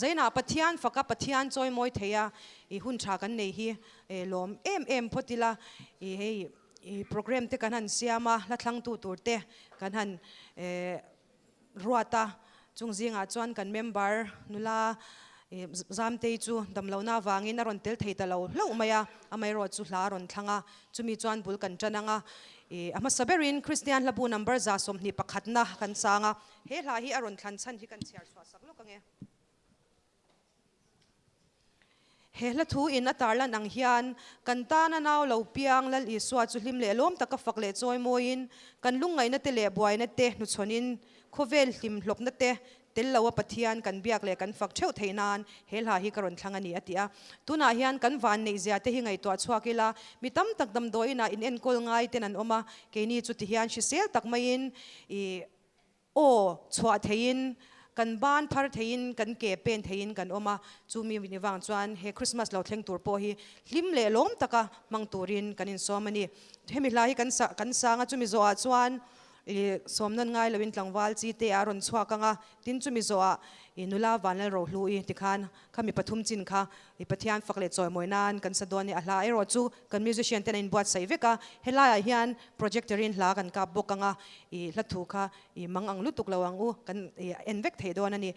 zaina pathian faka pathian choi moi theya I hun tha kan nei hi lom em photila I hei program te kan han siama la thlang tu turte kan han ruata chungzinga chuan kan member nula zam te chu damlo na wangin aron tel theita lo maya amai ro chu hla ron thlanga chumi chuan bul kan chananga ama saberin Christian labu number za som ni pakhatna kan sanga he hla hi aron thlan chan hi kan chiar swa sak lo kange he la thu in atarlan ang hian kan ta na naw lo piang lal iswa chu hlim le lom taka fakle choi moin kan lungai na te le buai na te nu chonin khovel hlim hlop na te tel lawa pathian kan biak le kan fak theu theinan helha hi karon thlangani atia tuna hian kan van nei zia te hi ngai to chuakila mitam tak dam doina in en kol ngai ten an oma ke ni chu ti hian shi sel tak main o chwa thein kan ban phar thein kan ke pen thein kan oma chumi niwang chuan he Christmas lo thleng tur po hi hlim le lom taka mang turin kan in somani hemi lai kan sanga chumi zo a chuan somnan ngai lawin tlangwal chi te aron chhuakanga tin chumi zoa inula vanal ro hlui tikhan khami pathum chin kha I pathian fakle choi moinan kan sadoni a hla ero chu kan musician ten in buat saiveka helaya hian projectorin hla kan ka bokanga I hlathu kha I mangang lutuk lawang u kan envek theidon ani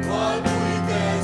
Pual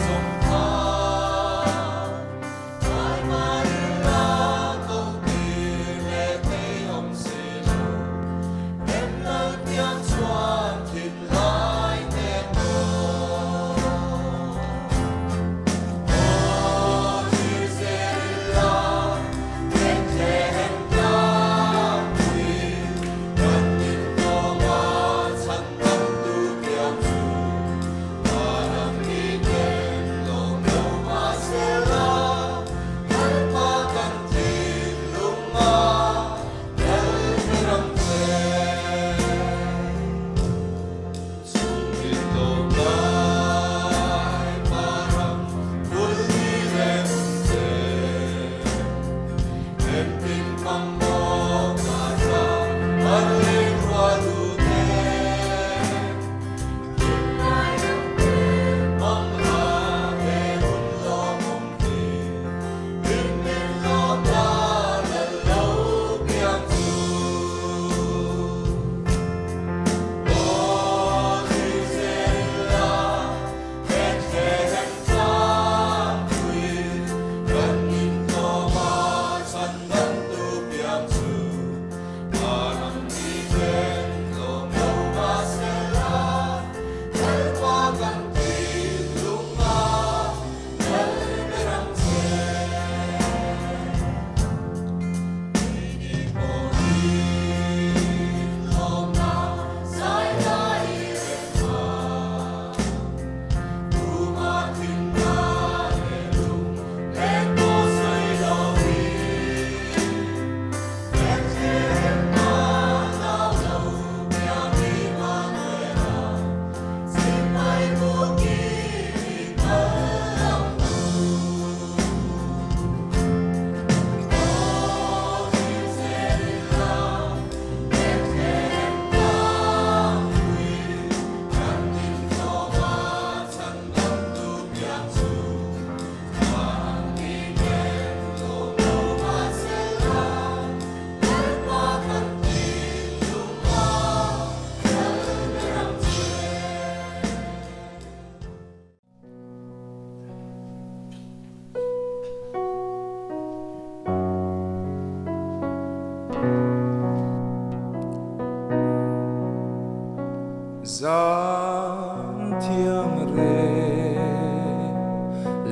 San thiang re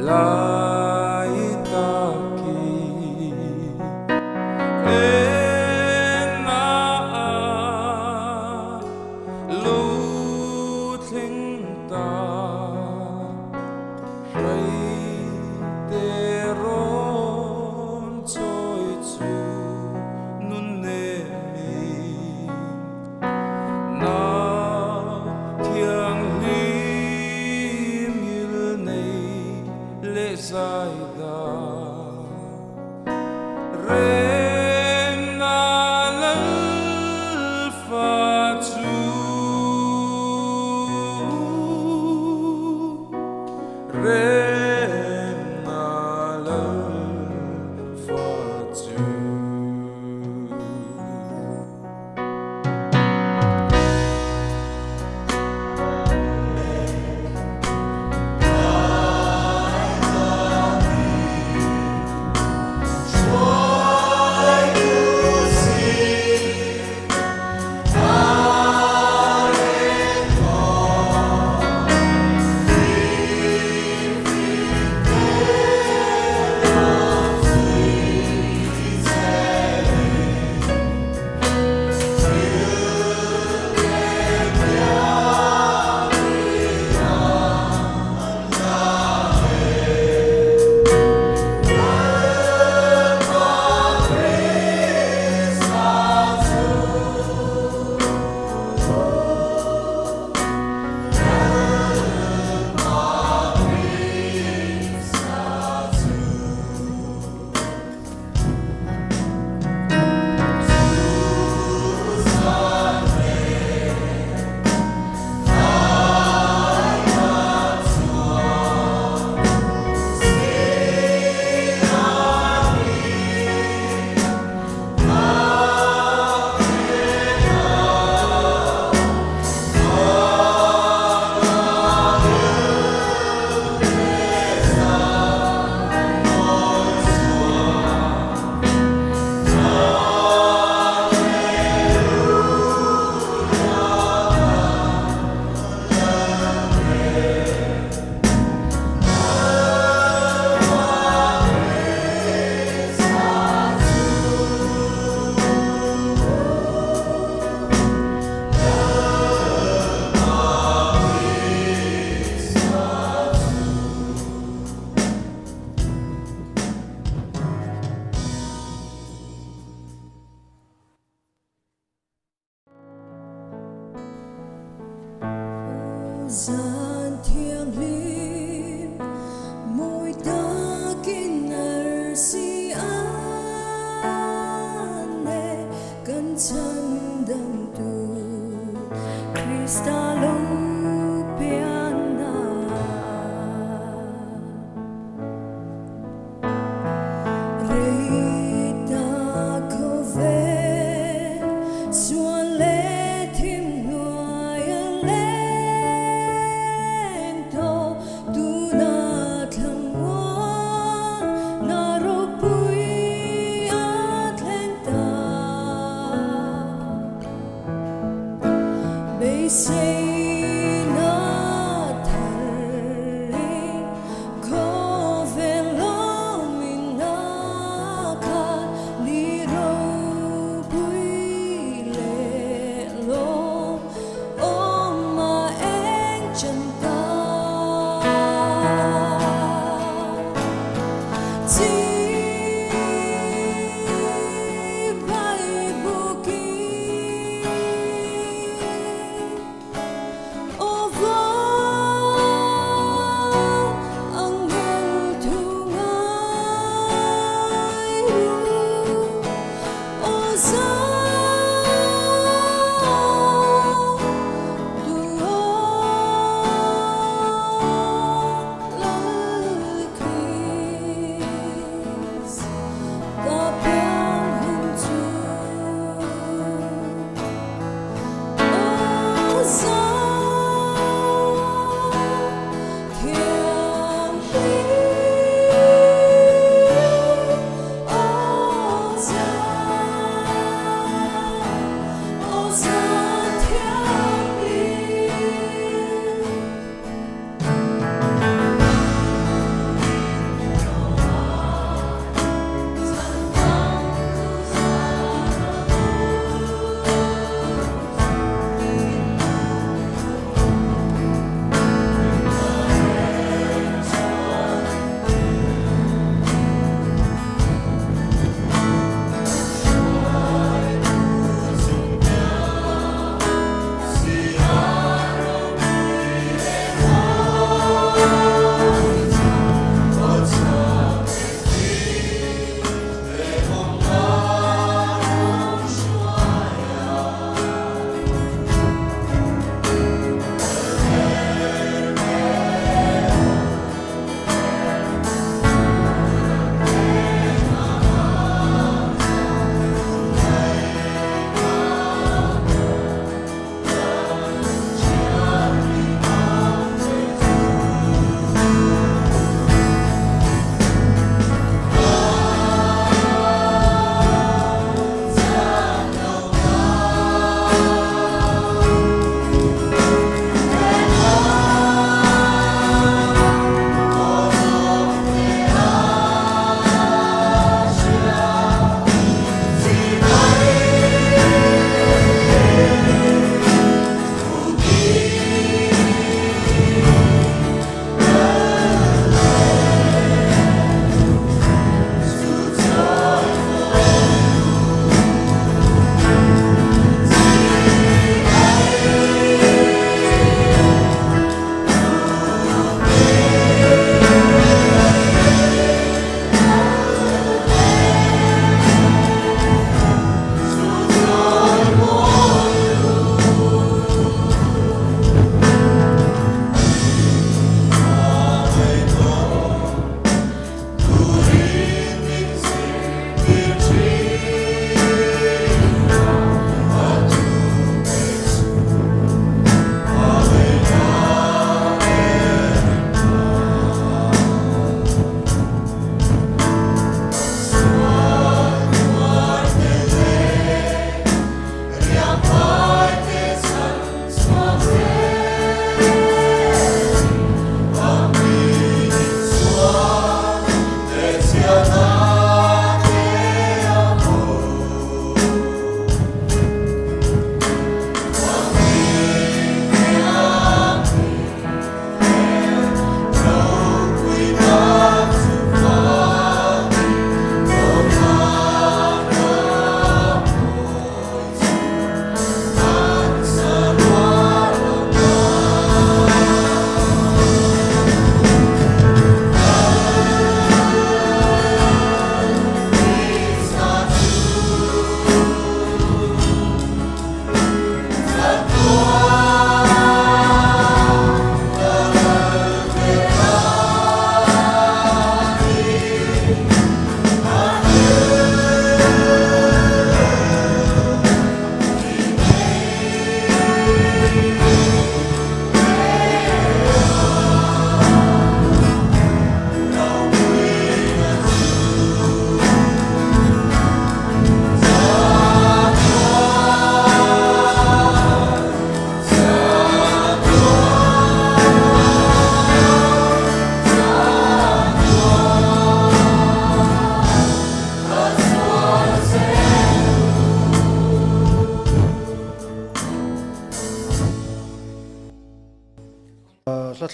lai taki na lu thling ta rai te ron choi chu nun ne mi na thiang lim il nei le sai da rem na lal fa chu rem na lal fa chu Gian thiêng liêng môi ta kinar si ane kan chan dang tu Krista lo piana reita kove suan le thim noya le say not hurry, go velo mina ka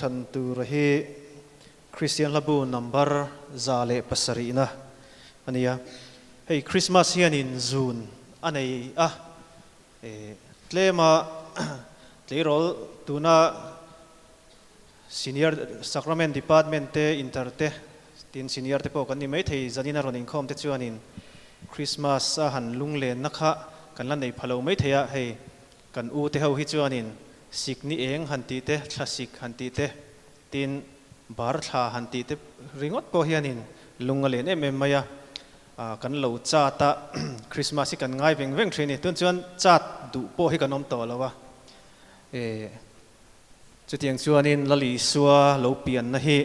than tu rahi Christian labu number zale pasarina ania hey Christmas hian in June anei tlema tlerol tuna senior sacrament department te interte tin senior te po kan ni mai thei zanina ron Inkhawm te chuanin Christmas a han lunglen nakha kan lan nei phalo mai theya hei kan u te ho hi chuanin sik ni eng han ti te thlasik han ti te tin bar thla han ti te ringot po hianin lungalen maya kan lo cha ta Christmas hi kan ngai veng veng thini tun chuan chat du po hi kan om to lawa chutiang chuanin lali suwa lo pian na hi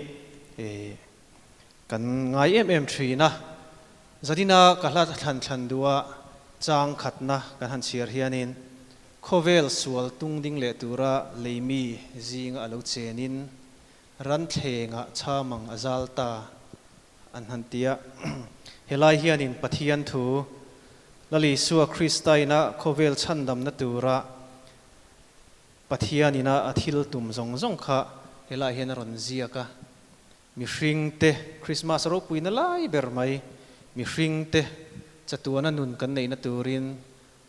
kan ngai thina zadina kahla thlan duwa chang khatna kan han chiar hianin khovel sual tung ding le tura leimi jing alo chenin ran thlenga chamang azalta an hantia helai hianin pathian thu lali suwa Kristaina khovel chandam na tura pathianina athil tum zong zong kha helai hian ron ziaka mi hringte Christmas ro puina lai bermai mi hringte chatuana nun kan nei na turin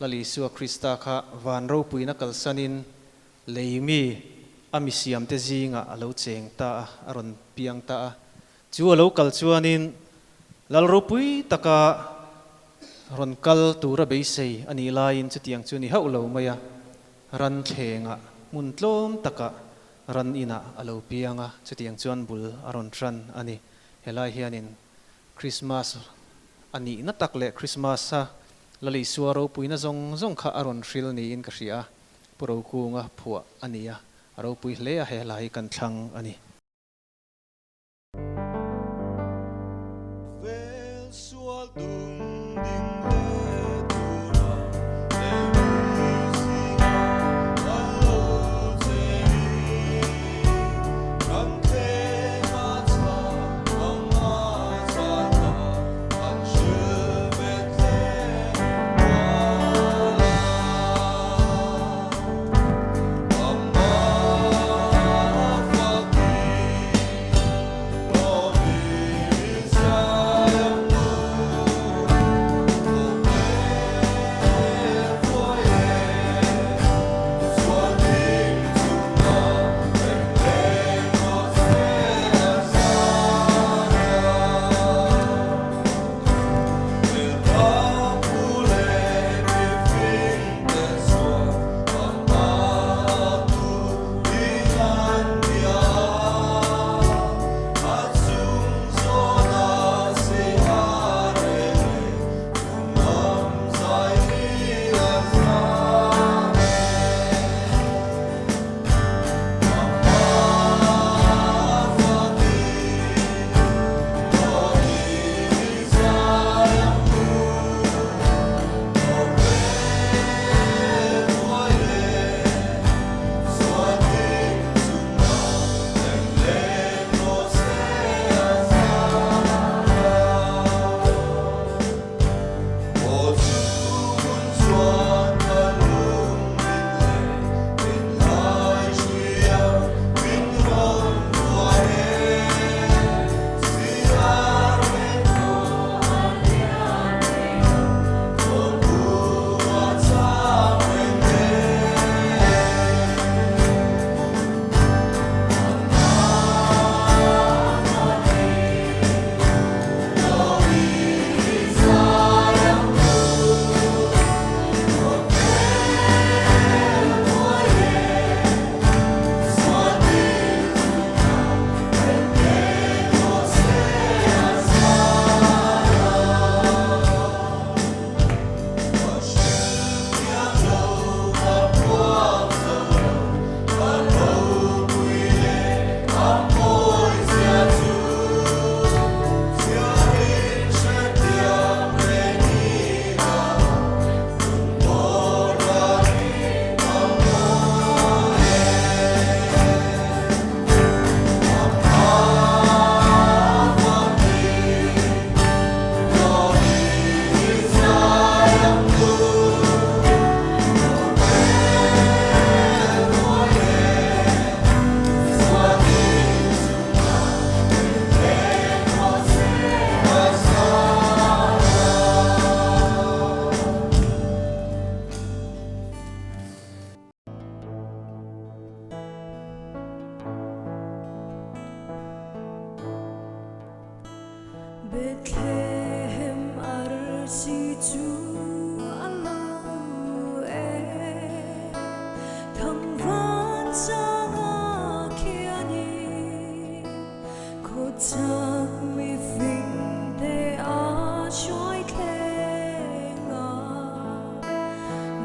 lali suwa Krista kha van ro puina kalsanin leimi ami siam te zinga alo cheng ta aron piang ta chu alo kal chuanin lal ro pui taka ron kal tura be sei ani lain chutiang chu ni hau lo maya ran thenga mun tlom taka ran ina alo pianga chutiang chuan bul aron tran ani helai hianin Christmas ani na takle Christmas sa lali suaro puina zong zong kha aron hril ni in ka hria puro kunga phua ania aro pui hle a helai kan thlang ani vel sual tung ding Bethlehem arsi chu alo e thang van sang akiani ko chak mi phing te a shoi khenga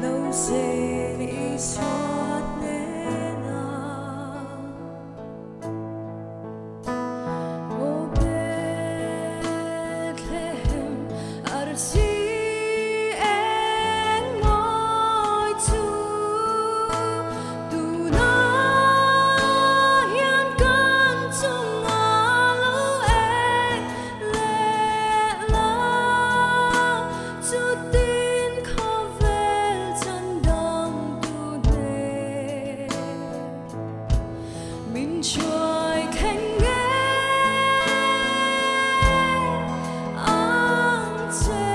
no se ni swat ne na o Bethlehem arsi en ngôi chu tu na hian kan chung alo e le la chu tin kho vel chan dang tu ne min choi khen nghe ang che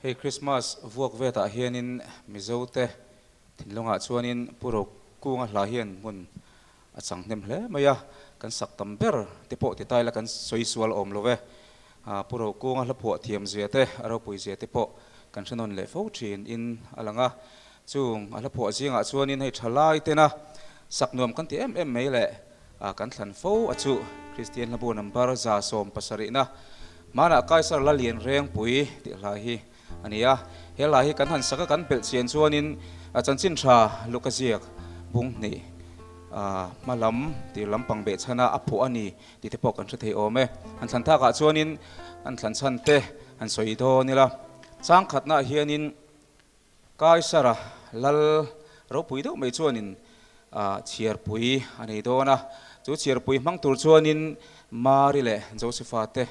Hey Krismas vuak veta hianin mizote thinlonga chuanin purok kunga hla hian mun achang hnem hle maya kan sak tamber tipo ti taila kan soisual om love purok kunga hla phua thiam ziate aro pui ziate po kan hrenon le fo thin in alanga chung ala phua zinga chuanin hei thalai tena saknuam kan ti em mai le kan thlan fo achu Christian labu number za som pasari na mana kaisar la lian reng pui ti hla hi ania hela hi kan han saka kan pel chen chuanin chanchin tha lukaziak bung ni malam ti lampang be chana aphu ani ti te pok kan the thei ome han thlan tha ka chuanin an thlan chan te an soi do nila chang khatna hianin kaisara lal ro pui do mai chuanin chiar pui ani do na chu chiar pui mang tur chuanin mari le josephate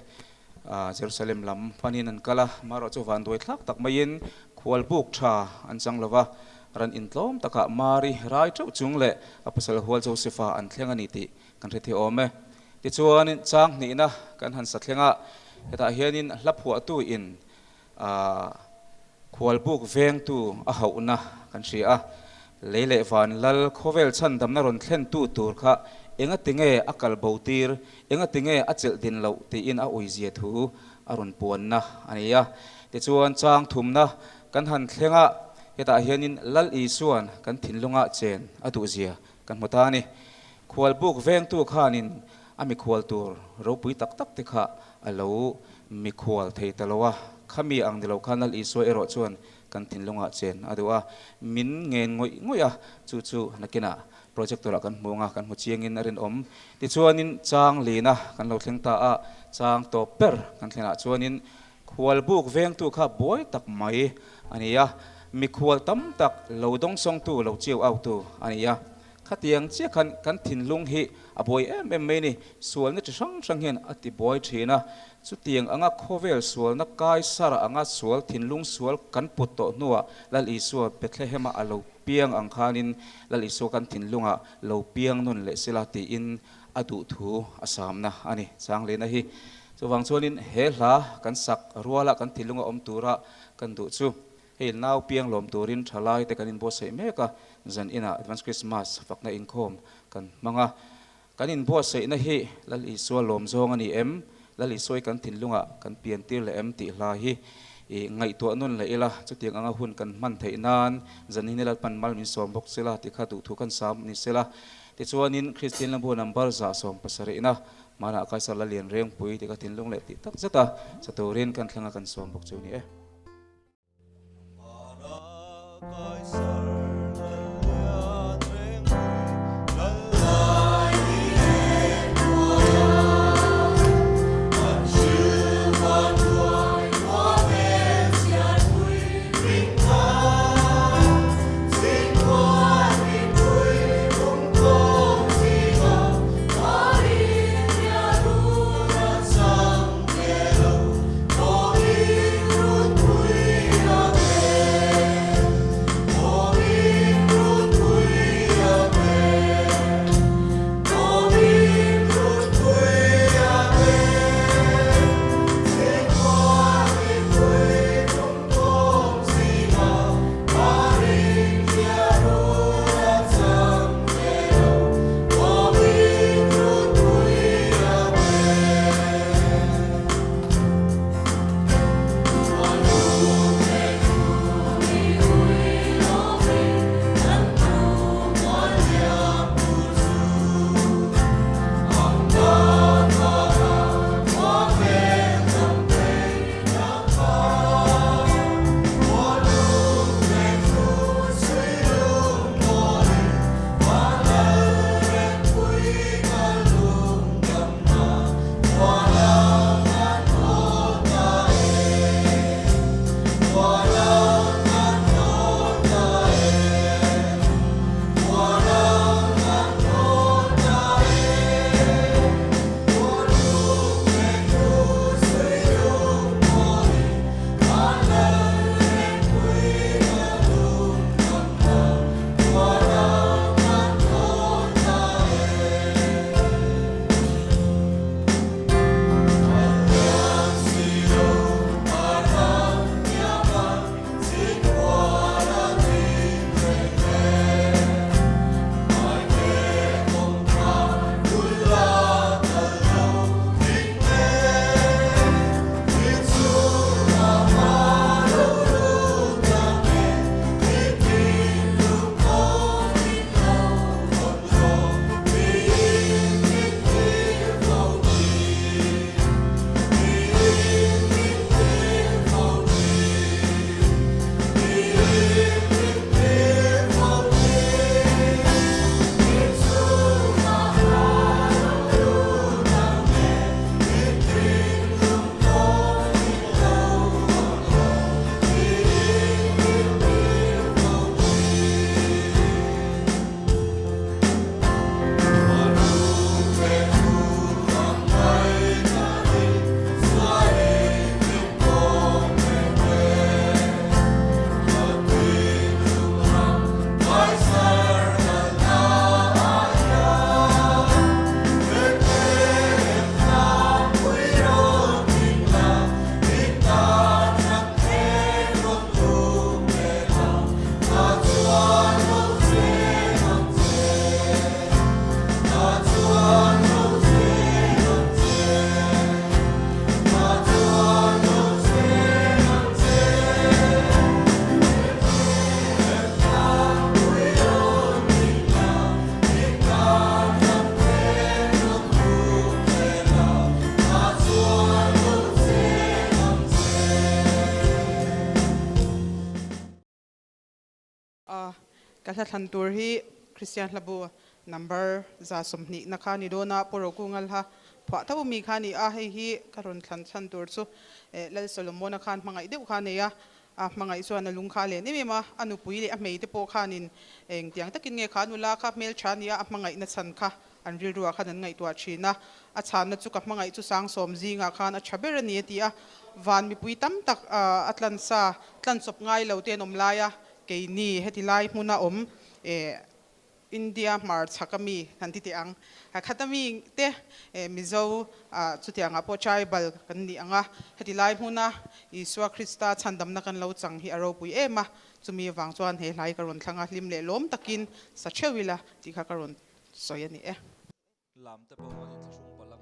Jerusalem lam panin an kala maro chu van doi thlak tak main khual buk tha an changlova ran intlom taka mari rai chau chung le apasal hual josepha an thlenga ni ti kan the the ome ti chuanin chang ni na kan han sa thlenga heta hianin hlaphuwa tu in khual buk veng tu a hauna kan ria leile van lal khovel chan damna ron thlen tu tur kha enga tinge akal bautir enga tinge achel din lo ti in a oizia thu arun puan na ania ti chuan chang thumna kan han thlenga heta hianin lal i suan kan thinlunga chen atu zia kan mutani khual buk veng tu khanin ami khual tur ro pui tak tak te kha alo mi khual thei talowa khami ang dilo khanal isoi ero chuan kan thinlunga chen adua min ngen ngoya chu nakina projectora kan munga kan mu chiangin arin om ti chuanin chang lina kan lo thlengta a chang to per kan thlena chuanin khual buk veng tu kha boy tak mai ania mi khual tam tak lo dong song tu lo chiu au tu ania khatiang che kan thinlung hi a boy em mai ni sual ni sang hian ati boy thina chu tiang anga khovel sual na kai sara anga sual thinlung sual kan put to nuwa lal i sual Bethlehem alo piang ang khanin lal i so kan thinlunga lo piang nun le sila ti in adu thu asam na ani chang le na hi so wang chuanin he hla kan sak ruala kan thinlunga om tura kan du chu he naw piang lom turin thalai te kanin bo sei meka zan ina advance Christmas Fakna Inkhawm kan manga kanin bo sei na hi lal i so lom zong ani em lali soi kan thinlunga kan pian tir le em ti hla hi ngai to nun le ila chu tiang anga hun kan man thei nan zanin lal pan mal min som bok sela ti kha tu thu kan sam ni sela ti chuanin Christian lambo number za som pasari na mana ka sa la lian reng pui ti ka thinlung le ti tak zata satorin kan thlanga kan som bok chu ni Oh Kalha thantur hi Christian labu number za somni na khani do na porokungal ha phwa thabu mi khani a hi karon thantur chu lal solomon khan mangai deuh khani ya a mangai so na lung khale ni ma anu pui le a mei te po khanin eng tiang takin nge khanu la kha mel chania a mangai na chan kha an ri ruwa khan ngai tua china a chan na chu ka mangai chu sang som zinga khan a chaber ni ti a van mi pui tam tak atlan sa tlan sop ngai lo te nom la ya ke ni heti lai hmuna om India March hakami nanti tiang khatami te mizo chutiang apo tribal kan ni anga heti lai hmuna Iswa Krista chandam na kan lo chang hi aro pui ema chumi wang chuan he lai karon thlanga hlim le lom takin sa chewila ti kha karon soyani làm te po ni thung palang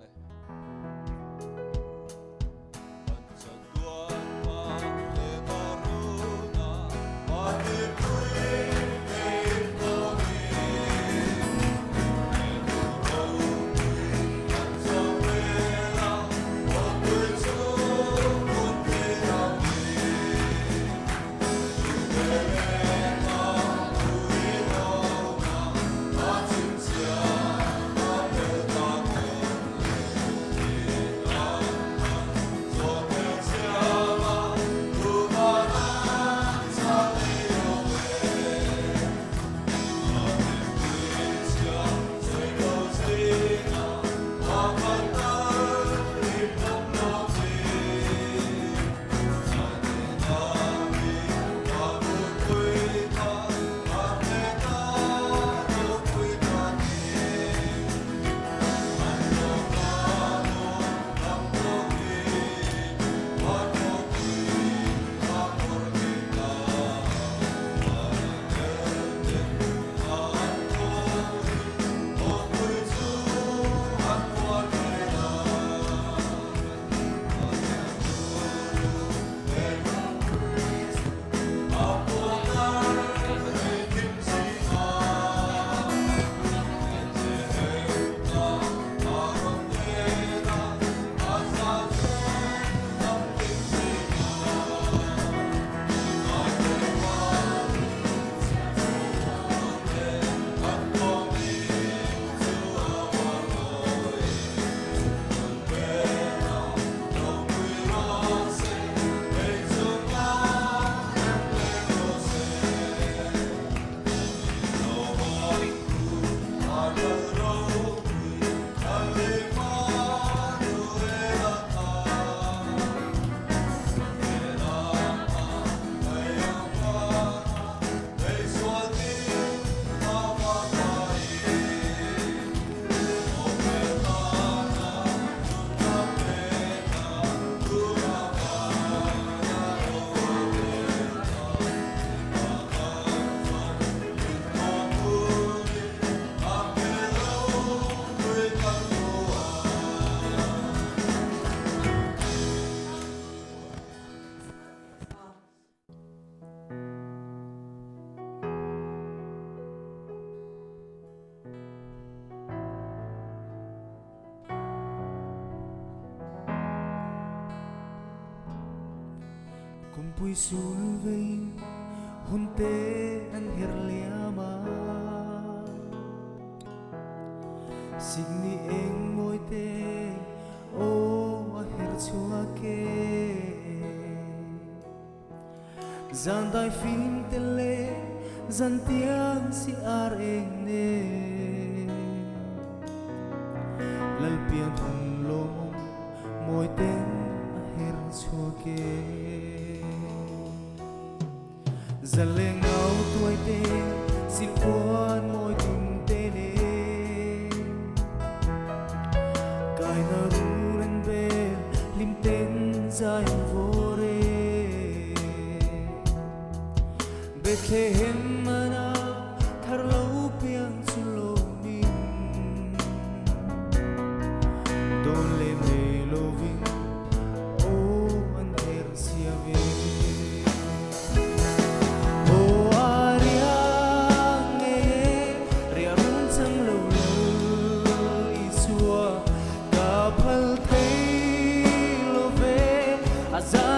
Pui sulvein hunte an herliama signi eng moite o a herchuake zandai fin tele zantiang si ar eng ne lalpian thun lom moite a herchuake Zaleng au tuai te sin quan moi tung te ne kai na ruren be lim ten zai vore Bethlehem mana thar lo piang chulo min don le me loving o an her siave Azar